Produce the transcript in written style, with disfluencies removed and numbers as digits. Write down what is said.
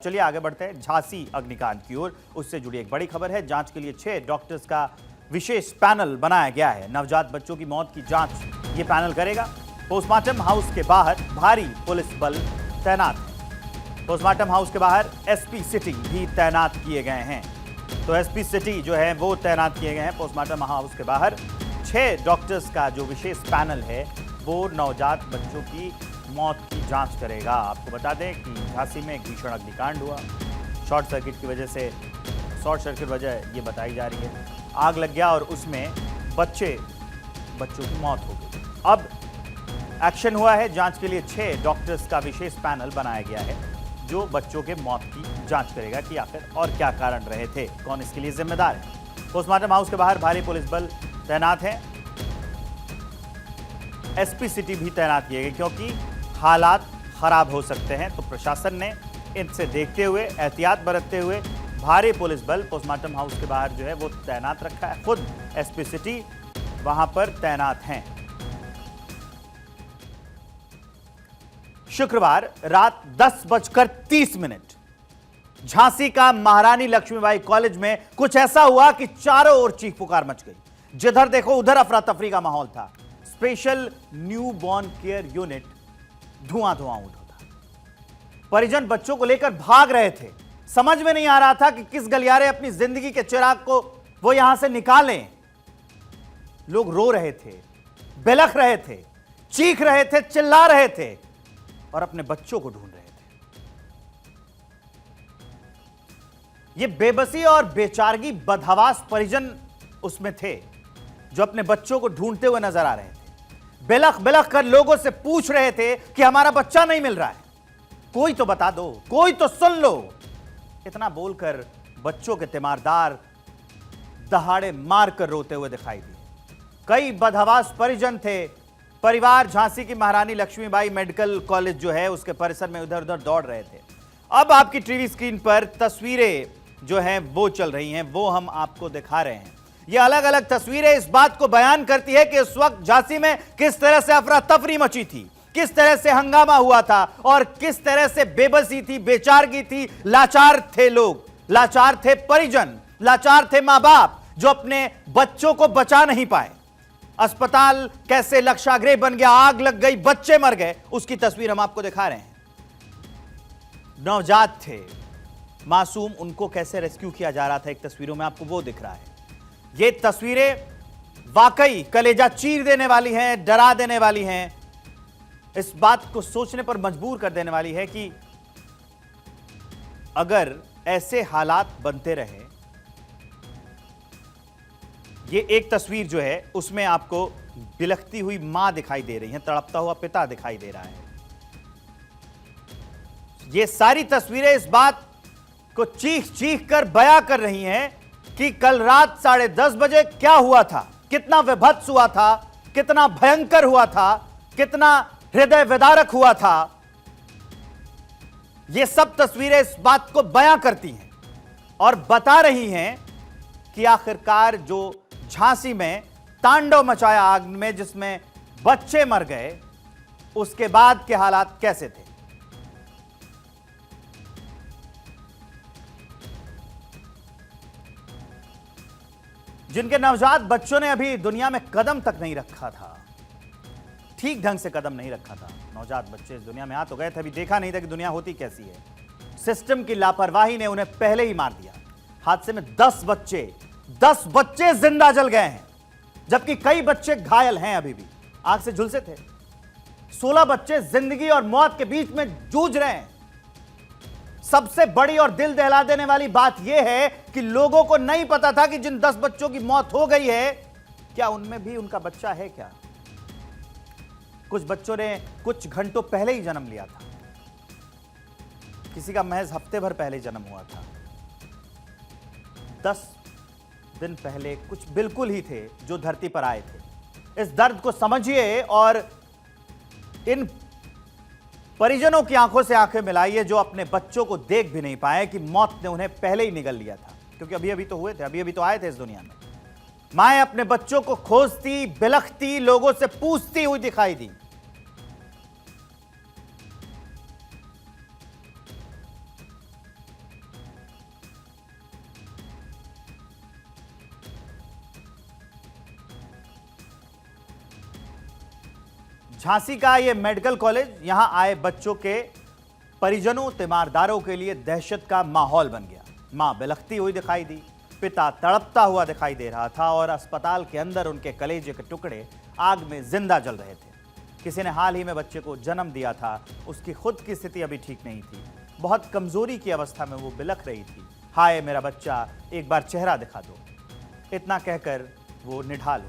चलिए आगे बढ़ते हैं झांसी अग्निकांड की ओर। उससे जुड़ी एक बड़ी खबर है। जांच के लिए 6 डॉक्टर्स का विशेष पैनल बनाया गया है। नवजात बच्चों की मौत की जांच ये पैनल करेगा। पोस्टमार्टम हाउस के बाहर भारी पुलिस बल तैनात है। पोस्टमार्टम हाउस के बाहर एसपी सिटी भी तैनात किए गए हैं। तो एसपी सिटी जो है वो तैनात किए गए हैं। पोस्टमार्टम हाउस के बाहर 6 डॉक्टर्स का जो विशेष पैनल है वो नवजात बच्चों की मौत की जांच करेगा। आपको बता दें कि झांसी में एक भीषण अग्निकांड हुआ। शॉर्ट सर्किट की वजह से वजह ये बताई जा रही है। आग लग गया और उसमें बच्चों की मौत हो गई। अब एक्शन हुआ है। जांच के लिए 6 डॉक्टर्स का विशेष पैनल बनाया गया है जो बच्चों के मौत की जांच करेगा कि आखिर और क्या कारण रहे थे, कौन इसके लिए जिम्मेदार है। पोस्टमार्टम हाउस के बाहर भारी पुलिस बल तैनात है। एसपी सिटी भी तैनात किए गए क्योंकि हालात खराब हो सकते हैं। तो प्रशासन ने इनसे देखते हुए, एहतियात बरतते हुए भारी पुलिस बल पोस्टमार्टम हाउस के बाहर जो है वो तैनात रखा है। खुद एसपी सिटी वहां पर तैनात हैं। शुक्रवार रात 10:30 झांसी का महारानी लक्ष्मीबाई कॉलेज में कुछ ऐसा हुआ कि चारों ओर चीख पुकार मच गई। जिधर देखो उधर अफरा तफरी का माहौल था। Special new born care unit धुआं उठा। परिजन बच्चों को लेकर भाग रहे थे। समझ में नहीं आ रहा था कि किस गलियारे अपनी जिंदगी के चिराग को वो यहां से निकालें। लोग रो रहे थे, बिलख रहे थे, चीख रहे थे, चिल्ला रहे थे और अपने बच्चों को ढूंढ रहे थे। ये बेबसी और बेचारगी बदहवास परिजन उसमें थे जो अपने बच्चों को ढूंढते हुए नजर आ रहे थे। बिलख बिलख कर लोगों से पूछ रहे थे कि हमारा बच्चा नहीं मिल रहा है, कोई तो बता दो, कोई तो सुन लो। इतना बोलकर बच्चों के तीमारदार दहाड़े मारकर रोते हुए दिखाई दिए। कई बदहवास परिजन थे। परिवार झांसी की महारानी लक्ष्मीबाई मेडिकल कॉलेज जो है उसके परिसर में इधर उधर दौड़ रहे थे। अब आपकी टीवी स्क्रीन पर तस्वीरें जो हैं वो चल रही हैं, वो हम आपको दिखा रहे हैं। ये अलग अलग तस्वीरें इस बात को बयान करती है कि उस वक्त झांसी में किस तरह से अफरा तफरी मची थी, किस तरह से हंगामा हुआ था और किस तरह से बेबसी थी, बेचारगी थी। लाचार थे लोग, लाचार थे परिजन, लाचार थे मां बाप जो अपने बच्चों को बचा नहीं पाए। अस्पताल कैसे लक्षाग्रह बन गया, आग लग गई, बच्चे मर गए, उसकी तस्वीर हम आपको दिखा रहे हैं। नवजात थे, मासूम, उनको कैसे रेस्क्यू किया जा रहा था, एक तस्वीरों में आपको वो दिख रहा है। ये तस्वीरें वाकई कलेजा चीर देने वाली हैं, डरा देने वाली हैं। इस बात को सोचने पर मजबूर कर देने वाली है कि अगर ऐसे हालात बनते रहे। ये एक तस्वीर जो है उसमें आपको बिलखती हुई मां दिखाई दे रही है, तड़पता हुआ पिता दिखाई दे रहा है। ये सारी तस्वीरें इस बात को चीख चीख कर बयां कर रही हैं कि कल रात 10:30 बजे क्या हुआ था, कितना विभत्स हुआ था, कितना भयंकर हुआ था, कितना हृदय विदारक हुआ था। ये सब तस्वीरें इस बात को बयां करती हैं और बता रही हैं कि आखिरकार जो झांसी में तांडव मचाया आग में, जिसमें बच्चे मर गए, उसके बाद के हालात कैसे थे। जिनके नवजात बच्चों ने अभी दुनिया में कदम तक नहीं रखा था, ठीक ढंग से कदम नहीं रखा था। नवजात बच्चे इस दुनिया में आ तो गए थे, अभी देखा नहीं था कि दुनिया होती कैसी है। सिस्टम की लापरवाही ने उन्हें पहले ही मार दिया। हादसे में 10 बच्चे जिंदा जल गए हैं, जबकि कई बच्चे घायल हैं, अभी भी आग से झुलसे थे। 16 बच्चे जिंदगी और मौत के बीच में जूझ रहे हैं। सबसे बड़ी और दिल दहला देने वाली बात यह है कि लोगों को नहीं पता था कि जिन 10 बच्चों की मौत हो गई है, क्या उनमें भी उनका बच्चा है क्या। कुछ बच्चों ने कुछ घंटों पहले ही जन्म लिया था, किसी का महज हफ्ते भर पहले जन्म हुआ था। 10 दिन पहले कुछ बिल्कुल ही थे जो धरती पर आए थे। इस दर्द को समझिए और इन परिजनों की आंखों से आंखें मिलाइए जो अपने बच्चों को देख भी नहीं पाए कि मौत ने उन्हें पहले ही निगल लिया था। क्योंकि अभी अभी तो हुए थे, अभी अभी तो आए थे इस दुनिया में। माएं अपने बच्चों को खोजती, बिलखती, लोगों से पूछती हुई दिखाई दी। झांसी का ये मेडिकल कॉलेज, यहां आए बच्चों के परिजनों तीमारदारों के लिए दहशत का माहौल बन गया। मां बिलखती हुई दिखाई दी, पिता तड़पता हुआ दिखाई दे रहा था और अस्पताल के अंदर उनके कलेजे के टुकड़े आग में जिंदा जल रहे थे। किसी ने हाल ही में बच्चे को जन्म दिया था, उसकी खुद की स्थिति अभी ठीक नहीं थी, बहुत कमजोरी की अवस्था में वो बिलख रही थी। हाय मेरा बच्चा, एक बार चेहरा दिखा दो, इतना कहकर वो निढाल हो